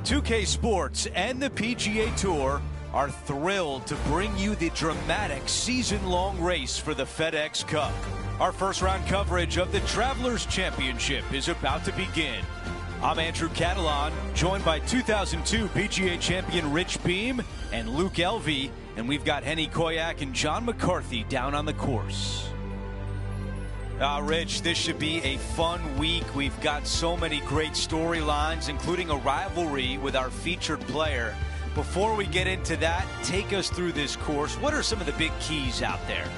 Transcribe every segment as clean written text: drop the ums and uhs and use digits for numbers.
2K Sports and the PGA Tour are thrilled to bring you the dramatic season-long race for the FedEx Cup. Our first-round coverage of the Travlers Championship is about to begin. I'm Andrew Catalan, joined by 2002 PGA champion Rich Beem and Luke Elvey, and we've got Henny Koyak and John McCarthy down on the course. Rich, this should be a fun week. We've got so many great storylines, including a rivalry with our featured player. Before we get into that, take us through this course. What are some of the big keys out there?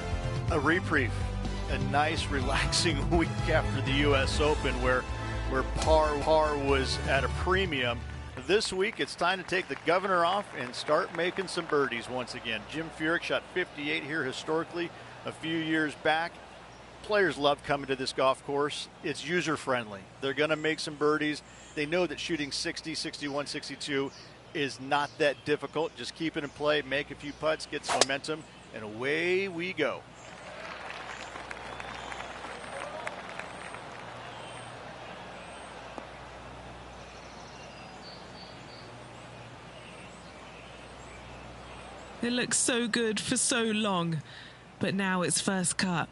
A reprieve, a nice, relaxing week after the U.S. Open where par was at a premium. This week, it's time to take the governor off and start making some birdies once again. Jim Furyk shot 58 here historically a few years back. Players love coming to this golf course. It's user-friendly. They're going to make some birdies. They know that shooting 60, 61, 62 is not that difficult. Just keep it in play, make a few putts, get some momentum, and away we go. It looks so good for so long, but now it's first cut.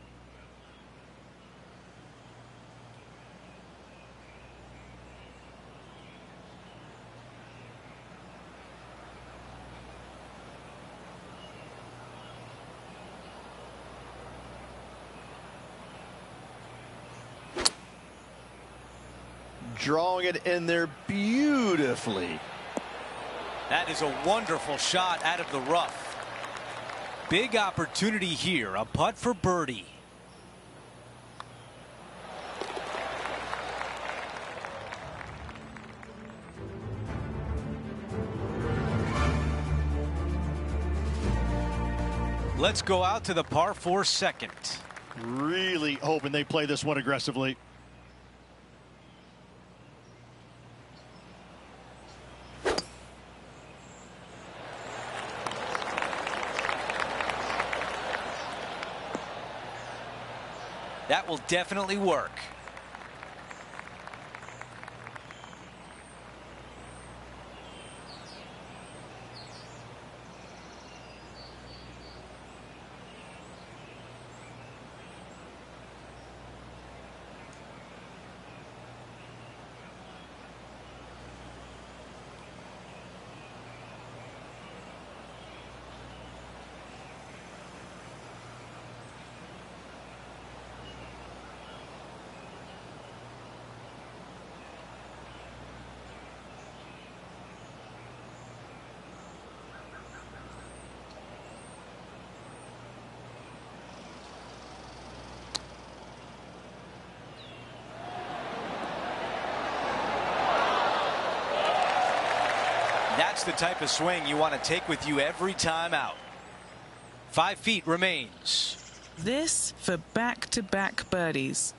Drawing it in there beautifully. That is a wonderful shot out of the rough. Big opportunity here, a putt for birdie. Let's go out to the par 4 second. Really hoping they play this one aggressively. That will definitely work. That's the type of swing you want to take with you every time out. 5 feet remains. This for back-to-back birdies.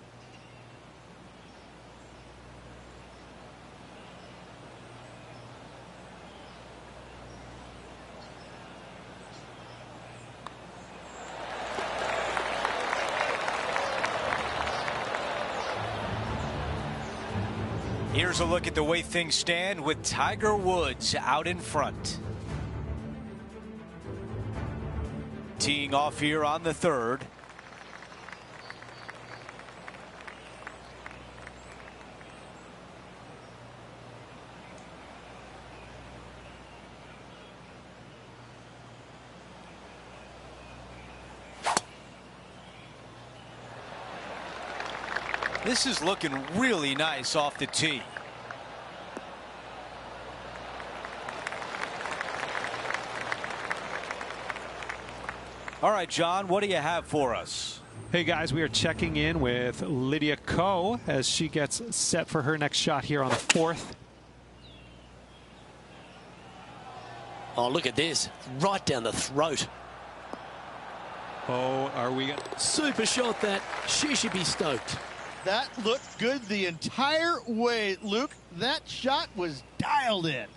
Here's a look at the way things stand with Tiger Woods out in front. Teeing off here on the third. This is looking really nice off the tee. All right, John, what do you have for us? Hey guys, we are checking in with Lydia Ko as she gets set for her next shot here on the 4th. Oh, look at this. Right down the throat. Oh, are we? Super shot that. She should be stoked. That looked good the entire way, Luke. That shot was dialed in.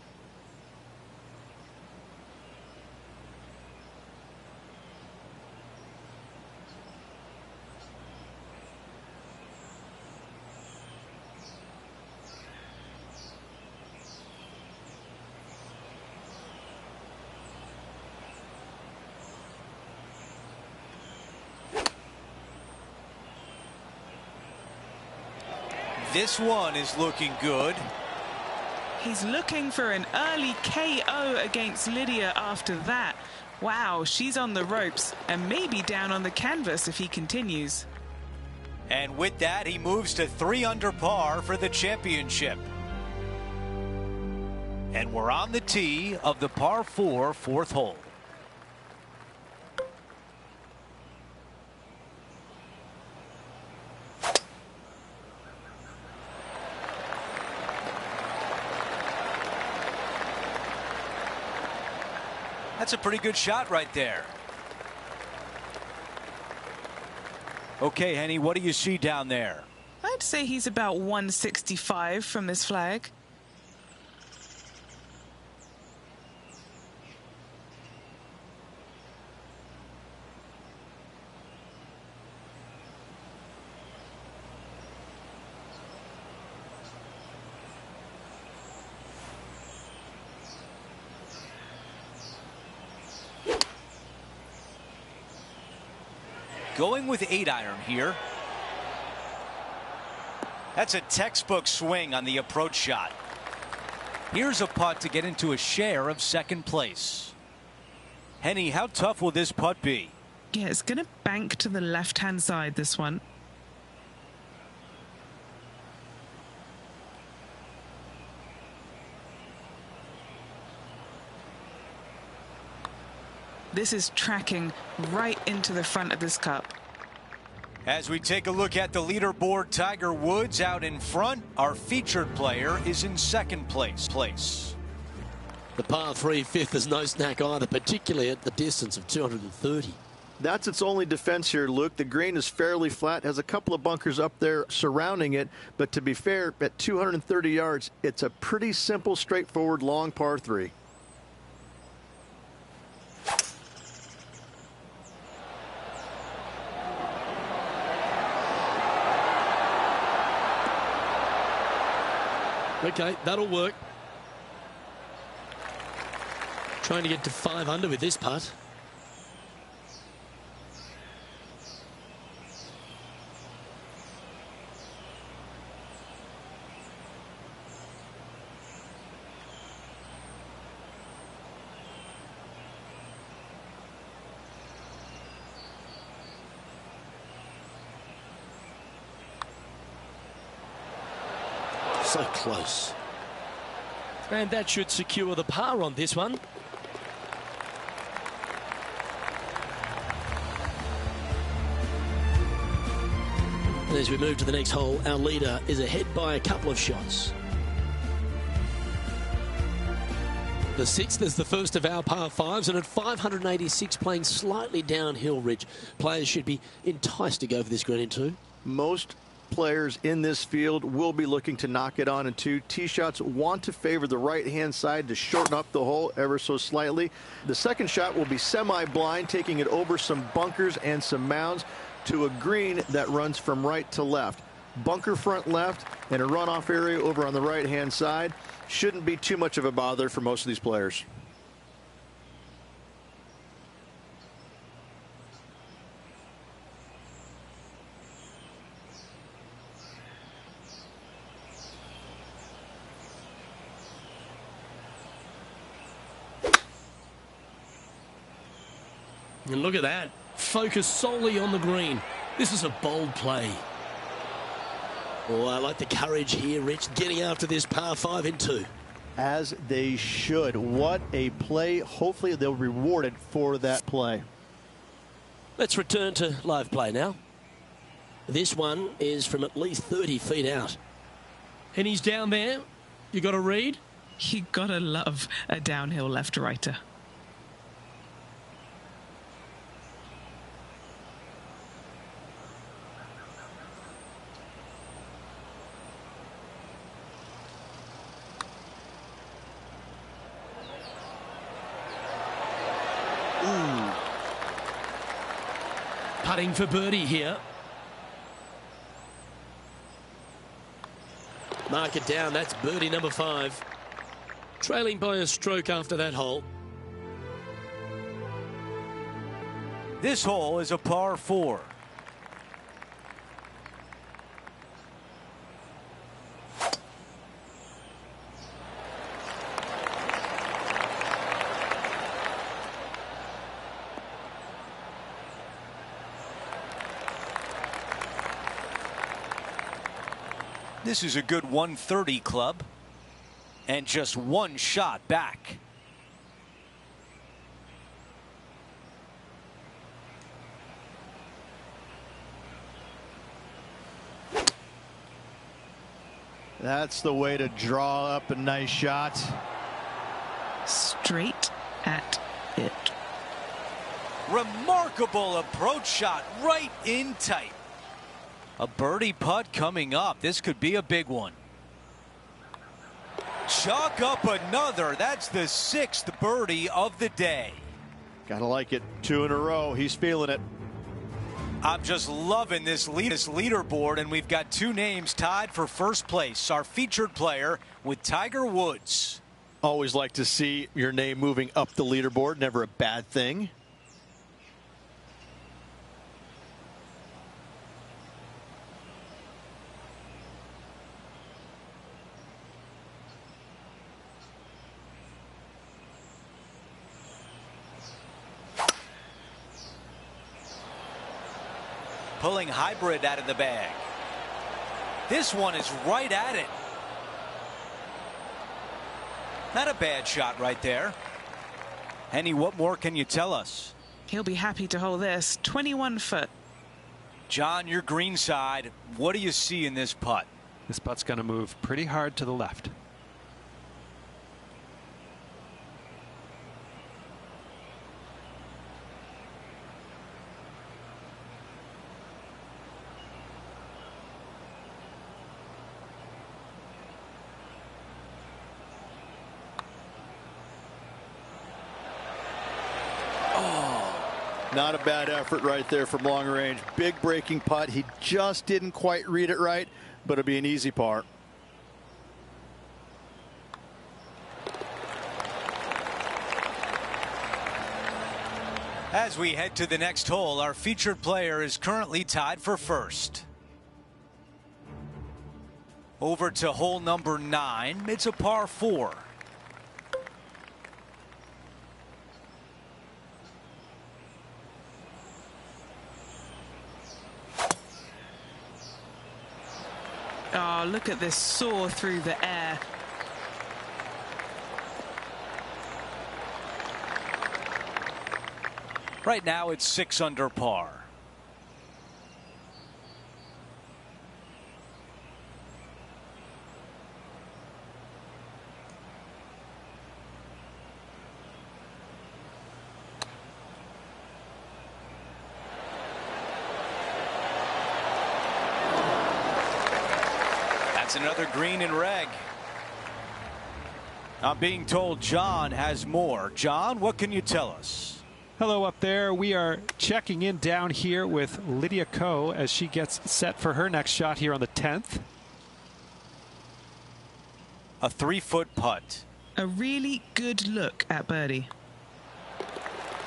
This one is looking good. He's looking for an early KO against Lydia after that. Wow, she's on the ropes and maybe down on the canvas if he continues. And with that, he moves to 3 under par for the championship. And we're on the tee of the par 4 fourth hole. That's a pretty good shot right there. Okay, Henny, what do you see down there? I'd say he's about 165 from this flag. Going with 8-iron here. That's a textbook swing on the approach shot. Here's a putt to get into a share of second place. Henny, how tough will this putt be? Yeah, it's going to bank to the left-hand side, this one. This is tracking right into the front of this cup. As we take a look at the leaderboard, Tiger Woods out in front. Our featured player is in second place. The par 3 fifth is no snack either, particularly at the distance of 230. That's its only defense here, Luke. The green is fairly flat, has a couple of bunkers up there surrounding it. But to be fair, at 230 yards, it's a pretty simple, straightforward, long par 3. Okay, that'll work. Trying to get to 5 under with this putt. So close. And that should secure the par on this one. And as we move to the next hole, our leader is ahead by a couple of shots. The 6th is the first of our par 5s, and at 586 playing slightly downhill ridge, players should be enticed to go for this green in 2. Most players in this field will be looking to knock it on in 2. Tee shots want to favor the right-hand side to shorten up the hole ever so slightly. The second shot will be semi-blind, taking it over some bunkers and some mounds to a green that runs from right to left. Bunker front left and a runoff area over on the right-hand side. Shouldn't be too much of a bother for most of these players. And look at that. Focus solely on the green. This is a bold play. Oh, I like the courage here, Rich, getting after this par 5 in 2. As they should. What a play. Hopefully they'll be rewarded for that play. Let's return to live play now. This one is from at least 30 feet out. And he's down there. You got a read? You gotta love a downhill left-righter. Putting for birdie here. Mark it down. That's birdie number 5. Trailing by a stroke after that hole. This hole is a par 4. This is a good 130 club. And just one shot back. That's the way to draw up a nice shot. Straight at it. Remarkable approach shot right in tight. A birdie putt coming up. This could be a big one. Chalk up another. That's the 6th birdie of the day. Gotta like it. 2 in a row. He's feeling it. I'm just loving this leaderboard, and we've got 2 names tied for first place. Our featured player with Tiger Woods. Always like to see your name moving up the leaderboard. Never a bad thing. Pulling hybrid out of the bag. This one is right at it. Not a bad shot right there. Henny, what more can you tell us? He'll be happy to hold this. 21 foot. John, your green side, what do you see in this putt? This putt's going to move pretty hard to the left. Not a bad effort right there from long range. Big breaking putt. He just didn't quite read it right, but it'll be an easy par. As we head to the next hole, our featured player is currently tied for first. Over to hole number 9. It's a par 4. Oh, look at this soar through the air. Right now it's 6 under par. That's another green and reg. I'm being told John has more. John, what can you tell us? Hello up there. We are checking in down here with Lydia Ko as she gets set for her next shot here on the 10th. A 3-foot putt. A really good look at birdie.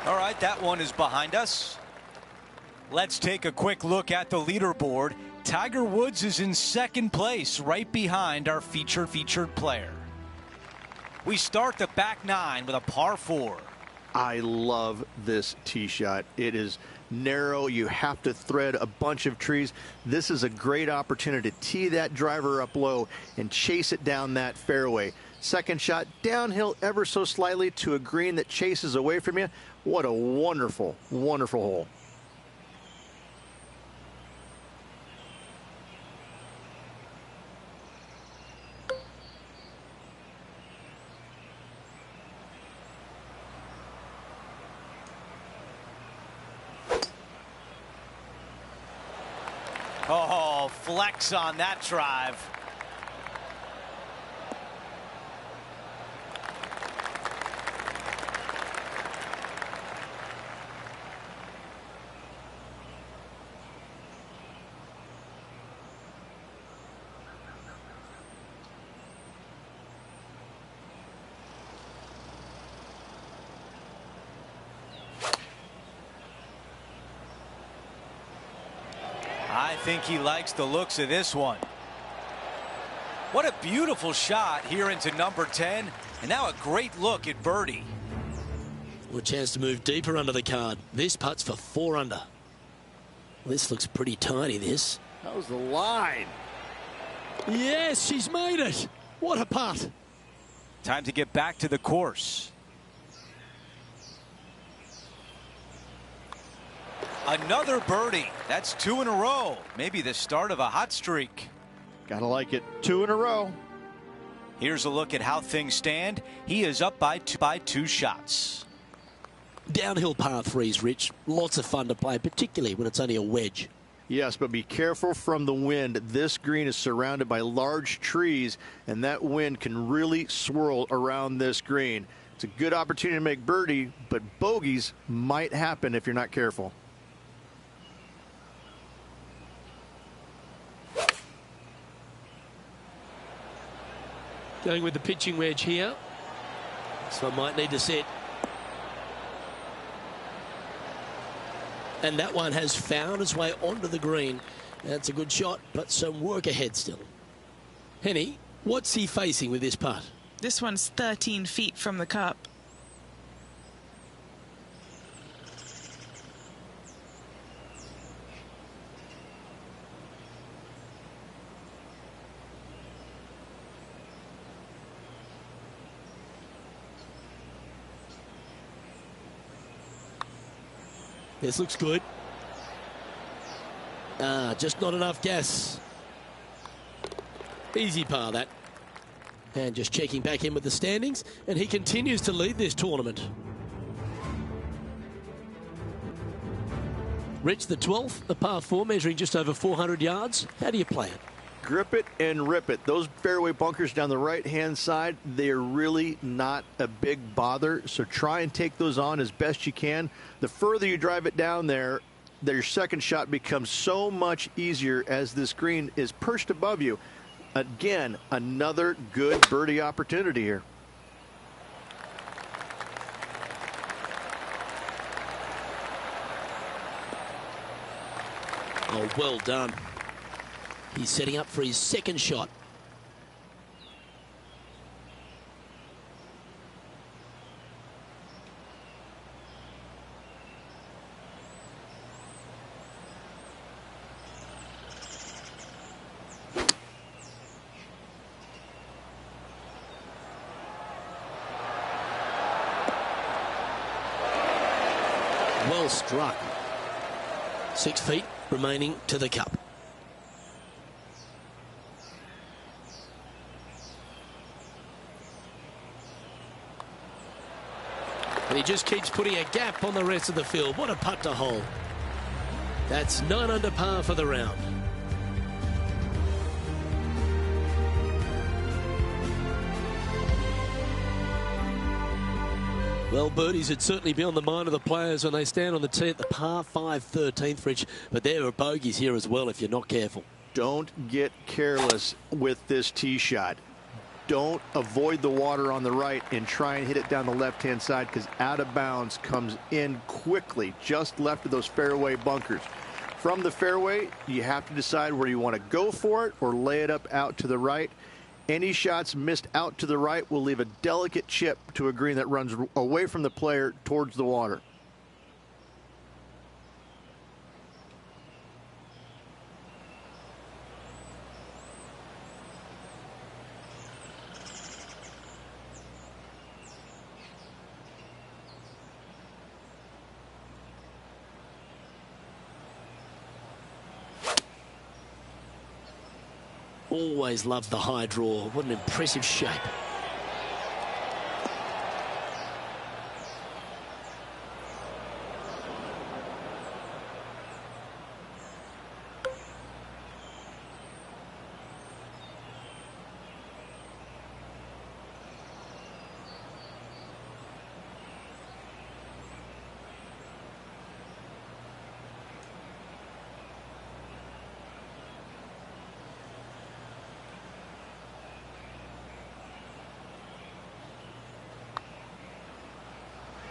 All right, that one is behind us. Let's take a quick look at the leaderboard. Tiger Woods is in second place, right behind our featured player. We start the back 9 with a par 4. I love this tee shot. It is narrow. You have to thread a bunch of trees. This is a great opportunity to tee that driver up low and chase it down that fairway. Second shot downhill ever so slightly to a green that chases away from you. What a wonderful, wonderful hole. Oh, flex on that drive. I think he likes the looks of this one. What a beautiful shot here into number 10, and now a great look at birdie. Well, a chance to move deeper under the card. This putt's for 4 under. Well, this looks pretty tidy, this. That was the line. Yes, she's made it. What a putt. Time to get back to the course. Another birdie. That's 2 in a row. Maybe the start of a hot streak. Gotta like it. 2 in a row. Here's a look at how things stand. He is up by two shots. Downhill par threes, Rich. Lots of fun to play, particularly when it's only a wedge. Yes, but be careful from the wind. This green is surrounded by large trees, and that wind can really swirl around this green. It's a good opportunity to make birdie, but bogeys might happen if you're not careful. Going with the pitching wedge here. So I might need to set. And that one has found its way onto the green. That's a good shot, but some work ahead still. Henny, what's he facing with this putt? This one's 13 feet from the cup. This looks good. Just not enough gas. Easy par, that. And just checking back in with the standings, and he continues to lead this tournament. Rich, the 12th, a par 4, measuring just over 400 yards. How do you play it? Grip it and rip it. Those fairway bunkers down the right-hand side, they are really not a big bother, so try and take those on as best you can. The further you drive it down there, your second shot becomes so much easier as this green is perched above you. Again, another good birdie opportunity here. Oh, well done. He's setting up for his second shot. Well struck. 6 feet remaining to the cup. And he just keeps putting a gap on the rest of the field. What a putt to hole. That's 9 under par for the round. Well, birdies would certainly be on the mind of the players when they stand on the tee at the par 5 13th, Rich. But there are bogeys here as well if you're not careful. Don't get careless with this tee shot. Don't avoid the water on the right and try and hit it down the left-hand side, because out of bounds comes in quickly just left of those fairway bunkers. From the fairway, you have to decide where you want to go for it or lay it up out to the right. Any shots missed out to the right will leave a delicate chip to a green that runs away from the player towards the water. Always loved the high draw. What an impressive shape.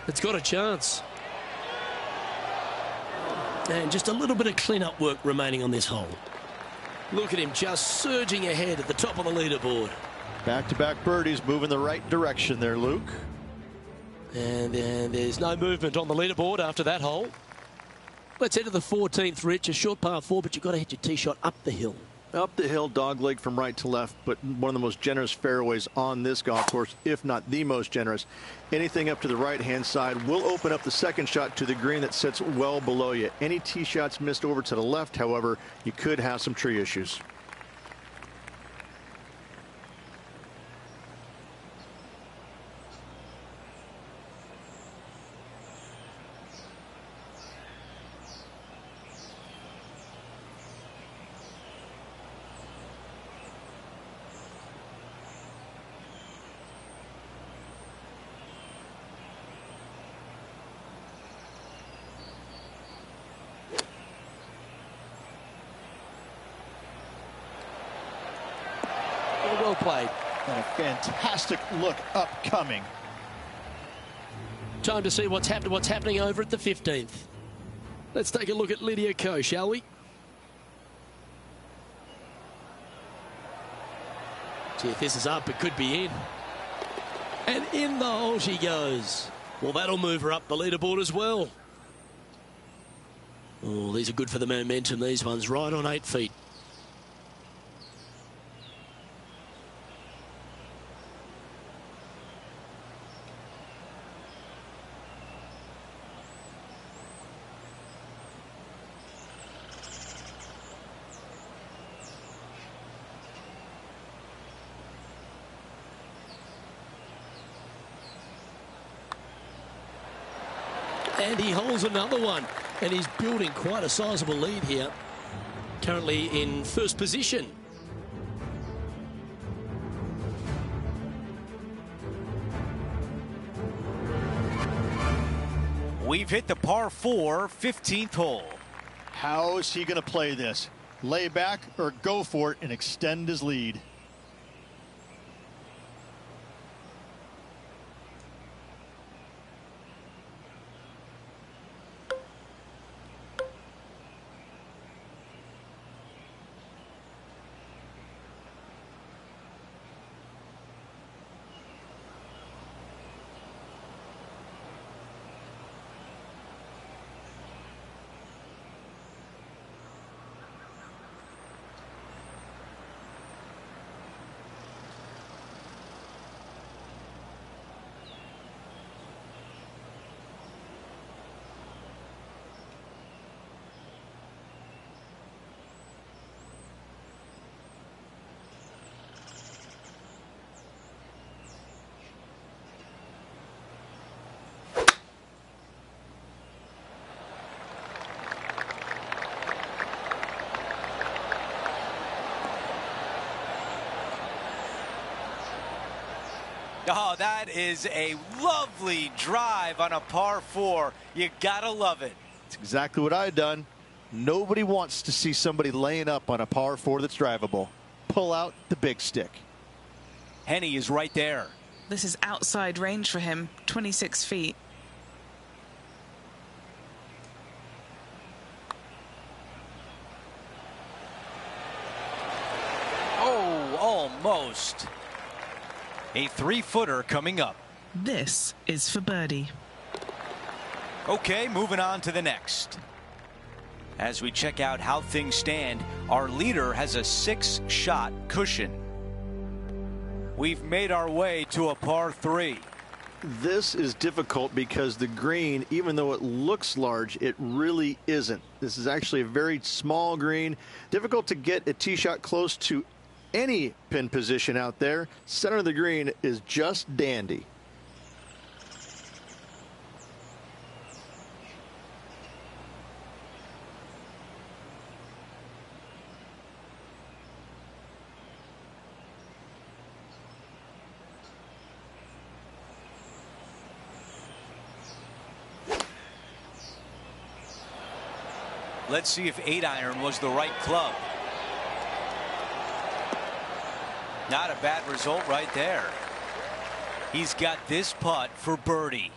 It's got a chance. And just a little bit of clean-up work remaining on this hole. Look at him just surging ahead at the top of the leaderboard. Back-to-back birdies, moving the right direction there, Luke. And there's no movement on the leaderboard after that hole. Let's head to the 14th, Rich. A short par 4, but you've got to hit your tee shot up the hill. Up the hill, dogleg from right to left, but one of the most generous fairways on this golf course, if not the most generous. Anything up to the right-hand side will open up the second shot to the green that sits well below you. Any tee shots missed over to the left, however, you could have some tree issues. Well played. And a fantastic look upcoming. Time to see what's happening over at the 15th. Let's take a look at Lydia Ko, shall we? See if this is up, it could be in. And in the hole she goes. Well, that'll move her up the leaderboard as well. Oh, these are good for the momentum, these ones, right on 8 feet. And he holds another one, and he's building quite a sizable lead here. Currently in first position. We've hit the par 4 15th hole. How is he going to play this? Lay back or go for it and extend his lead? Oh, that is a lovely drive on a par 4. You gotta love it. It's exactly what I've done. Nobody wants to see somebody laying up on a par 4 that's drivable. Pull out the big stick. Henny is right there. This is outside range for him, 26 feet. Oh, almost. A 3-footer coming up. This is for birdie. Okay, moving on to the next. As we check out how things stand, our leader has a 6-shot cushion. We've made our way to a par 3. This is difficult because the green, even though it looks large, it really isn't. This is actually a very small green. Difficult to get a tee shot close to any pin position out there. Center of the green is just dandy. Let's see if 8-iron was the right club. Not a bad result right there. He's got this putt for birdie.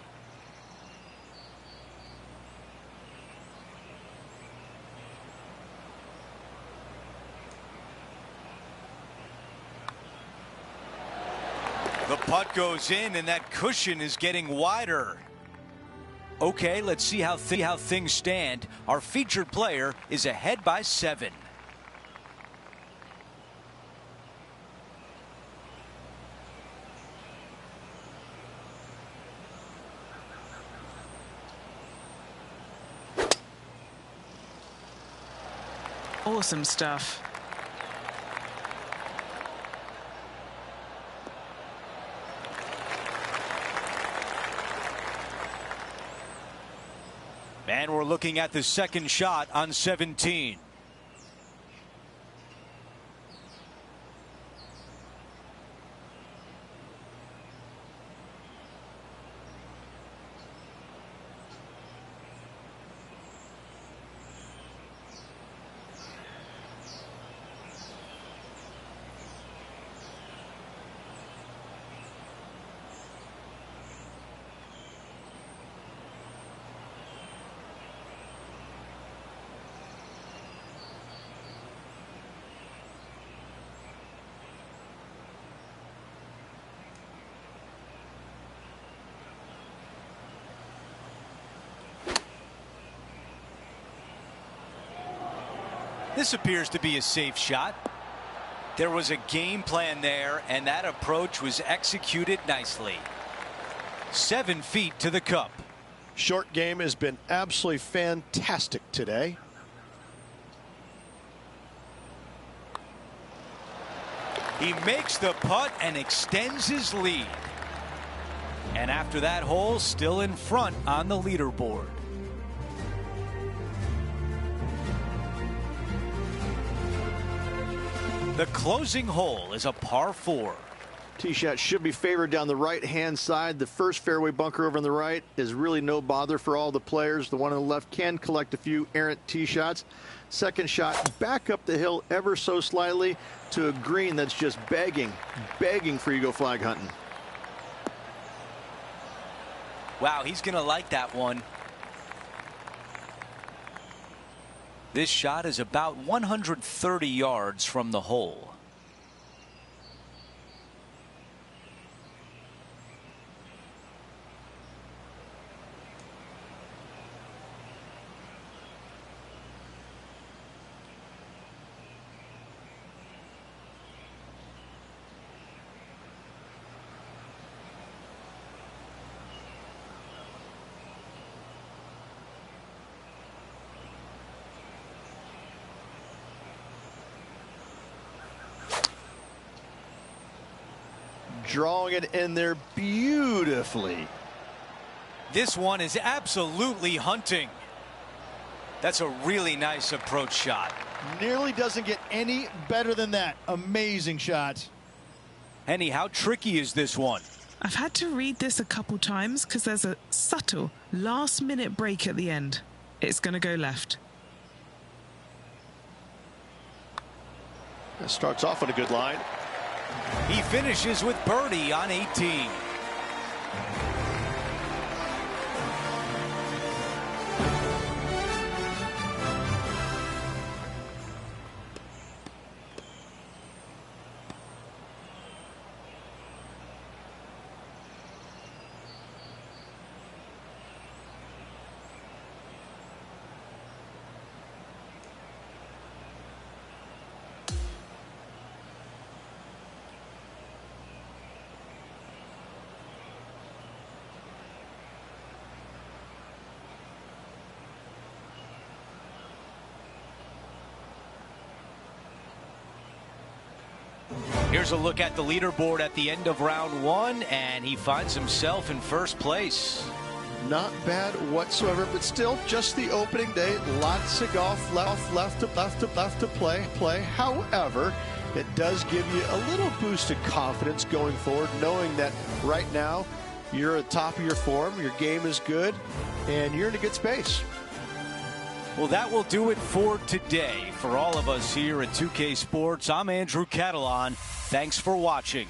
The putt goes in, and that cushion is getting wider. Okay, let's see how things stand. Our featured player is ahead by 7. Awesome stuff. And we're looking at the second shot on 17. This appears to be a safe shot. There was a game plan there, and that approach was executed nicely. 7 feet to the cup. Short game has been absolutely fantastic today. He makes the putt and extends his lead. And after that hole, still in front on the leaderboard. The closing hole is a par 4. Tee shot should be favored down the right-hand side. The first fairway bunker over on the right is really no bother for all the players. The one on the left can collect a few errant tee shots. Second shot back up the hill ever so slightly to a green that's just begging for you to go flag hunting. Wow, he's going to like that one. This shot is about 130 yards from the hole. Drawing it in there beautifully. This one is absolutely hunting. That's a really nice approach shot. Nearly doesn't get any better than that. Amazing shot. Henny, how tricky is this one? I've had to read this a couple times because there's a subtle last-minute break at the end. It's going to go left. It starts off on a good line. He finishes with birdie on 18. Here's a look at the leaderboard at the end of round 1, and he finds himself in first place. Not bad whatsoever, but still just the opening day. Lots of golf left to play. However, it does give you a little boost of confidence going forward, knowing that right now you're at the top of your form, your game is good, and you're in a good space. Well, that will do it for today. For all of us here at 2K Sports, I'm Andrew Catalan. Thanks for watching.